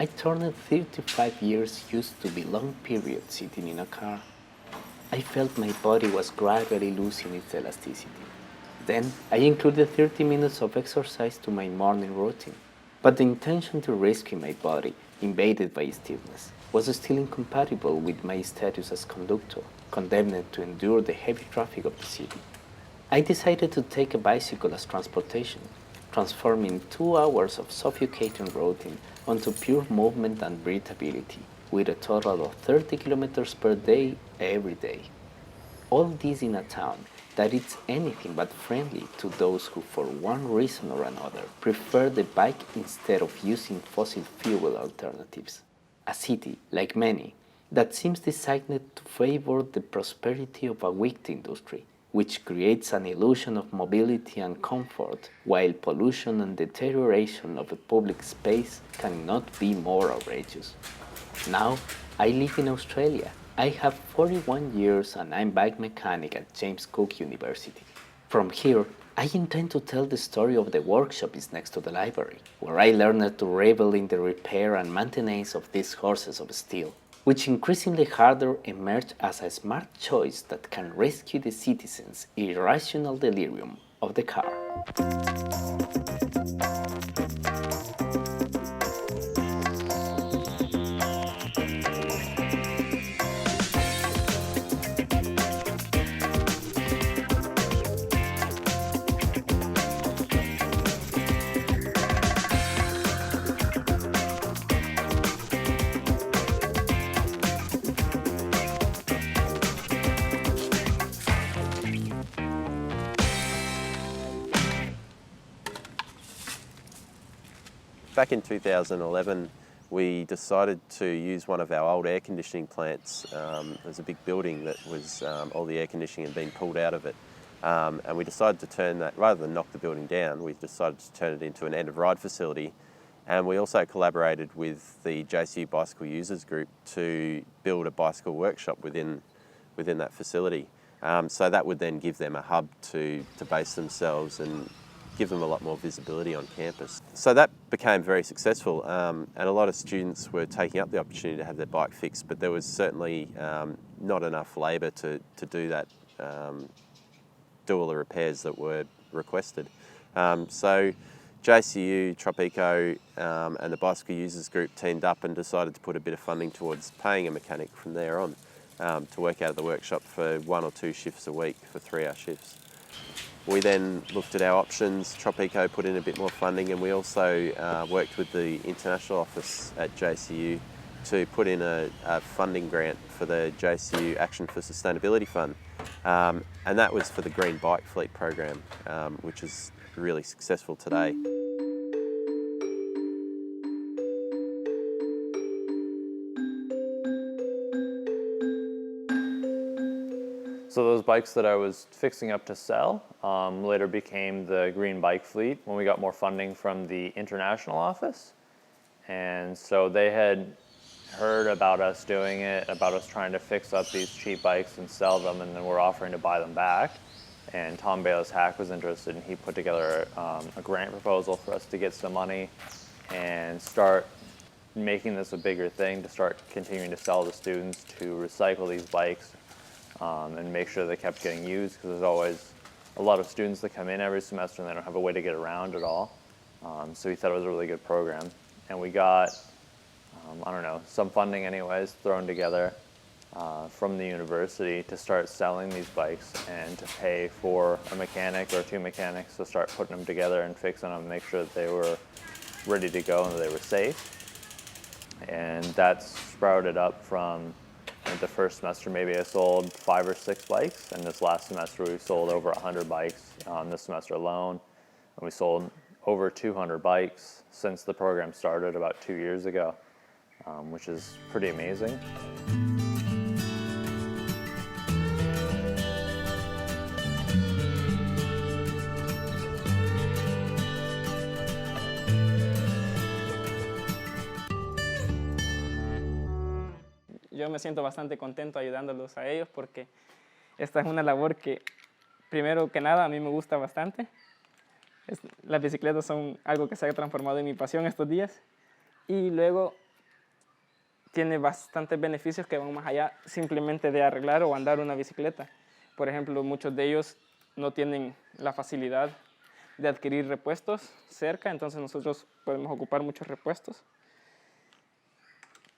I turned 35 years used to be long periods sitting in a car. I felt my body was gradually losing its elasticity. Then I included 30 minutes of exercise to my morning routine. But the intention to rescue my body, invaded by stiffness, was still incompatible with my status as conductor, condemned to endure the heavy traffic of the city. I decided to take a bicycle as transportation, transforming 2 hours of suffocating routing onto pure movement and breathability, with a total of 30 kilometers per day every day. All this in a town that is anything but friendly to those who, for one reason or another, prefer the bike instead of using fossil fuel alternatives. A city, like many, that seems designed to favor the prosperity of a wicked industry, which creates an illusion of mobility and comfort, while pollution and deterioration of a public space cannot be more outrageous. Now, I live in Australia. I have 41 years and I'm bike mechanic at James Cook University. From here, I intend to tell the story of the workshop is next to the library, where I learned to revel in the repair and maintenance of these horses of steel, which increasingly harder emerge as a smart choice that can rescue the citizens' irrational delirium of the car. Back in 2011, we decided to use one of our old air conditioning plants. There's a big building that was, all the air conditioning had been pulled out of it. And we decided to turn that, rather than knock the building down, we decided to turn it into an end-of-ride facility. And we also collaborated with the JCU Bicycle Users Group to build a bicycle workshop within that facility. So that would then give them a hub to base themselves and give them a lot more visibility on campus. So that became very successful, and a lot of students were taking up the opportunity to have their bike fixed, but there was certainly not enough labour to do that, do all the repairs that were requested. So JCU, Tropico and the Bicycle Users Group teamed up and decided to put a bit of funding towards paying a mechanic from there on to work out of the workshop for 1 or 2 shifts a week for 3-hour shifts. We then looked at our options. Tropico put in a bit more funding, and we also worked with the international office at JCU to put in a funding grant for the JCU Action for Sustainability Fund. And that was for the Green Bike Fleet program, which is really successful today. So those bikes that I was fixing up to sell later became the Green Bike Fleet when we got more funding from the international office. And so they had heard about us doing it, about us trying to fix up these cheap bikes and sell them, and then we're offering to buy them back. And Tom Bayless Hack was interested, and he put together a grant proposal for us to get some money and start making this a bigger thing, to start continuing to sell to students to recycle these bikes. And make sure they kept getting used, because there's always a lot of students that come in every semester and they don't have a way to get around at all. So we thought it was a really good program. And we got, I don't know, some funding anyways thrown together from the university to start selling these bikes and to pay for a mechanic or 2 mechanics to start putting them together and fixing them, make sure that they were ready to go and that they were safe. And that sprouted up from the first semester. Maybe I sold 5 or 6 bikes, and this last semester we sold over 100 bikes this semester alone. And we sold over 200 bikes since the program started about 2 years ago, which is pretty amazing. Yo me siento bastante contento ayudándolos a ellos porque esta es una labor que, primero que nada, a mí me gusta bastante. Las bicicletas son algo que se ha transformado en mi pasión estos días. Y luego tiene bastantes beneficios que van más allá simplemente de arreglar o andar una bicicleta. Por ejemplo, muchos de ellos no tienen la facilidad de adquirir repuestos cerca, entonces nosotros podemos ocupar muchos repuestos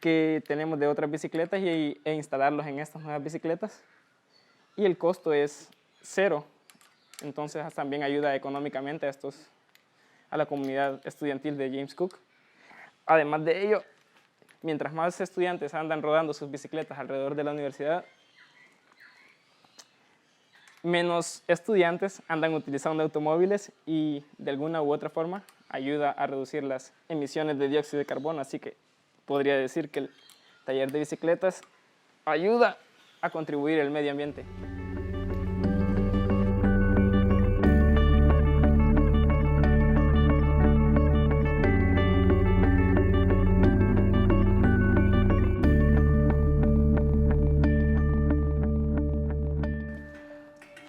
que tenemos de otras bicicletas e instalarlos en estas nuevas bicicletas. Y el costo es cero, entonces también ayuda económicamente a la comunidad estudiantil de James Cook. Además de ello, mientras más estudiantes andan rodando sus bicicletas alrededor de la universidad, menos estudiantes andan utilizando automóviles y de alguna u otra forma ayuda a reducir las emisiones de dióxido de carbono. Así que podría decir que el taller de bicicletas ayuda a contribuir al medio ambiente.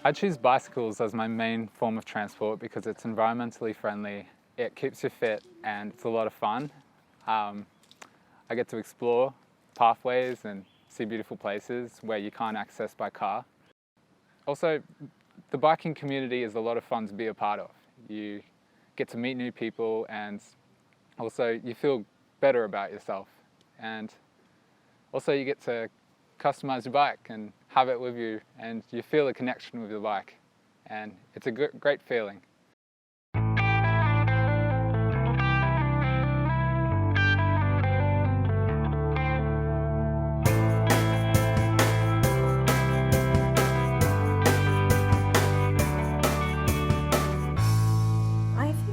I choose bicycles as my main form of transport because it's environmentally friendly, it keeps you fit, and it's a lot of fun. I get to explore pathways and see beautiful places where you can't access by car. Also, the biking community is a lot of fun to be a part of. You get to meet new people and also you feel better about yourself. And also you get to customize your bike and have it with you and you feel a connection with the bike. And it's a great feeling.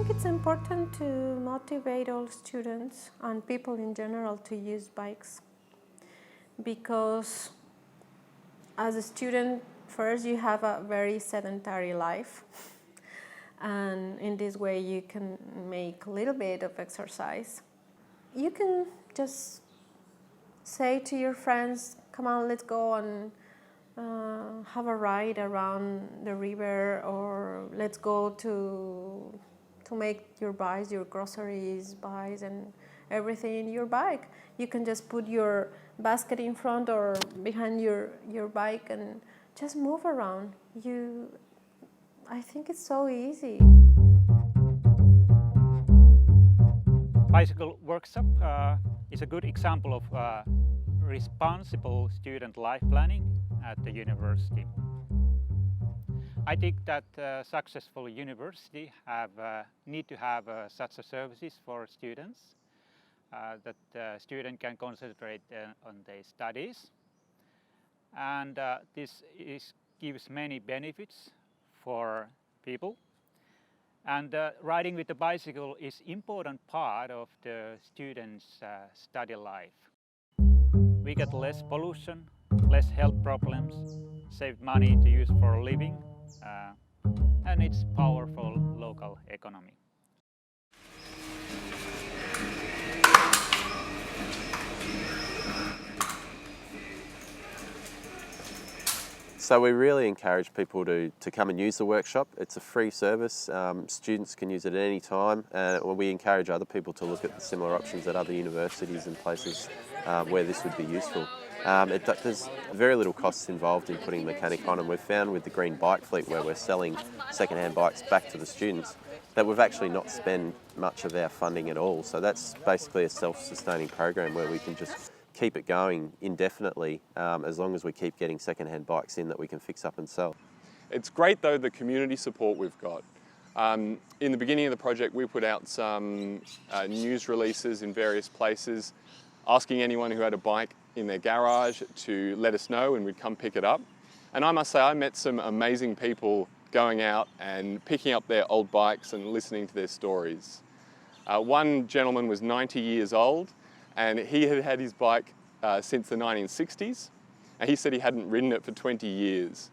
It's important to motivate all students and people in general to use bikes because as a student, first you have a very sedentary life and in this way you can make a little bit of exercise. You can just say to your friends, come on, let's go and have a ride around the river, or let's go to make your buys, your groceries, buys and everything in your bike. You can just put your basket in front or behind your bike and just move around. I think it's so easy. Bicycle workshop is a good example of responsible student life planning at the university. I think that successful university need to have such a services for students that student can concentrate on their studies, and this gives many benefits for people. And riding with the bicycle is important part of the students' study life. We get less pollution, less health problems, save money to use for a living, and it's powerful local economy. So we really encourage people to come and use the workshop. It's a free service. Students can use it at any time. We encourage other people to look at the similar options at other universities and places where this would be useful. There's very little costs involved in putting a mechanic on, and we've found with the green bike fleet where we're selling second-hand bikes back to the students that we've actually not spent much of our funding at all. So that's basically a self-sustaining program where we can just keep it going indefinitely as long as we keep getting second-hand bikes in that we can fix up and sell. It's great though the community support we've got. In the beginning of the project we put out some news releases in various places asking anyone who had a bike in their garage to let us know and we'd come pick it up. And I must say I met some amazing people going out and picking up their old bikes and listening to their stories. One gentleman was 90 years old and he had had his bike since the 1960s, and he said he hadn't ridden it for 20 years.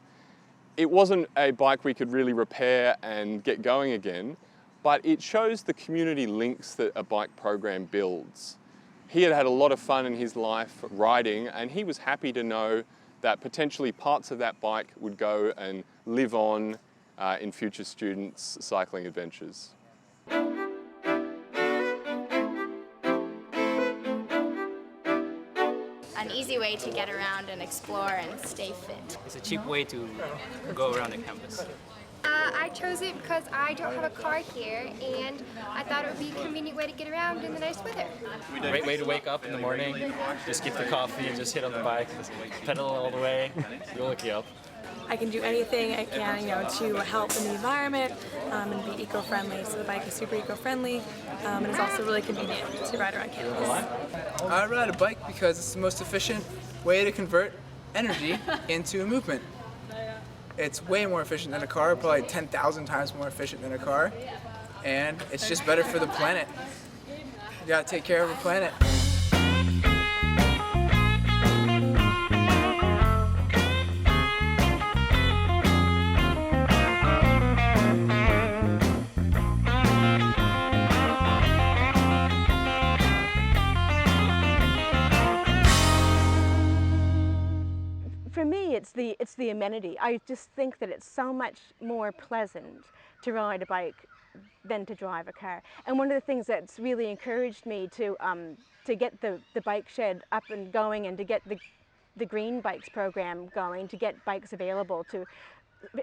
It wasn't a bike we could really repair and get going again, but it shows the community links that a bike program builds. He had had a lot of fun in his life riding, and he was happy to know that potentially parts of that bike would go and live on in future students' cycling adventures. an easy way to get around and explore and stay fit. It's a cheap way to go around the campus. I chose it because I don't have a car here, and I thought it would be a convenient way to get around in the nice weather. Great way to wake up in the morning, just get the coffee and just hit on the bike, pedal all the way, you'll look you up. I can do anything I can, to help in the environment and be eco-friendly. So the bike is super eco-friendly and it's also really convenient to ride around campus. I ride a bike because it's the most efficient way to convert energy into a movement. It's way more efficient than a car, probably 10,000 times more efficient than a car, and it's just better for the planet. You gotta take care of the planet. For me, it's the amenity. I just think that it's so much more pleasant to ride a bike than to drive a car. And one of the things that's really encouraged me to get the bike shed up and going, and to get the Green Bikes program going, to get bikes available to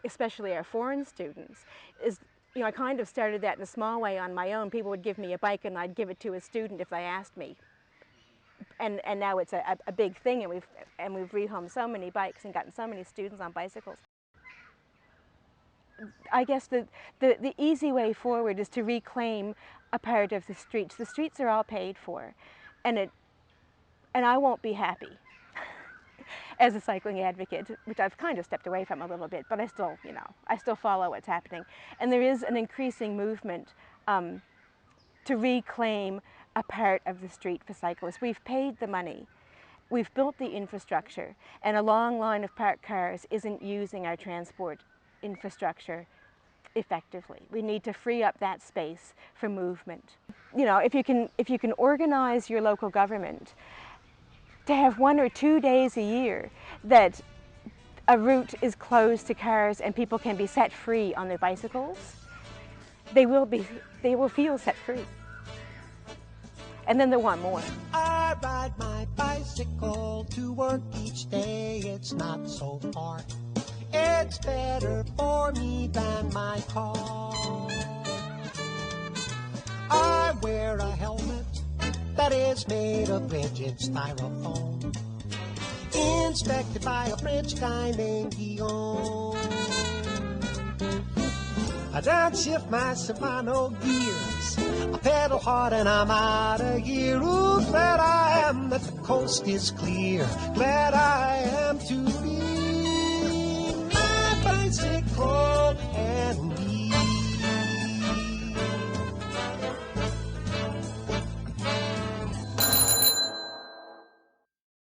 especially our foreign students, is, I kind of started that in a small way on my own. People would give me a bike and I'd give it to a student if they asked me. And now it's a big thing, and we've rehomed so many bikes and gotten so many students on bicycles. I guess the easy way forward is to reclaim a part of the streets. The streets are all paid for, and I won't be happy as a cycling advocate, which I've kind of stepped away from a little bit, but I still, I still follow what's happening. And there is an increasing movement to reclaim a part of the street for cyclists. We've paid the money, we've built the infrastructure, and a long line of parked cars isn't using our transport infrastructure effectively. We need to free up that space for movement. If you can organize your local government to have 1 or 2 days a year that a route is closed to cars and people can be set free on their bicycles, they will feel set free. And then they'll want more. I ride my bicycle to work each day. It's not so far. It's better for me than my car. I wear a helmet that is made of rigid styrofoam, inspected by a French guy named Guillaume. I downshift my Shimano gears, I pedal hard and I'm out of here. Ooh, glad I am that the coast is clear. Glad I am to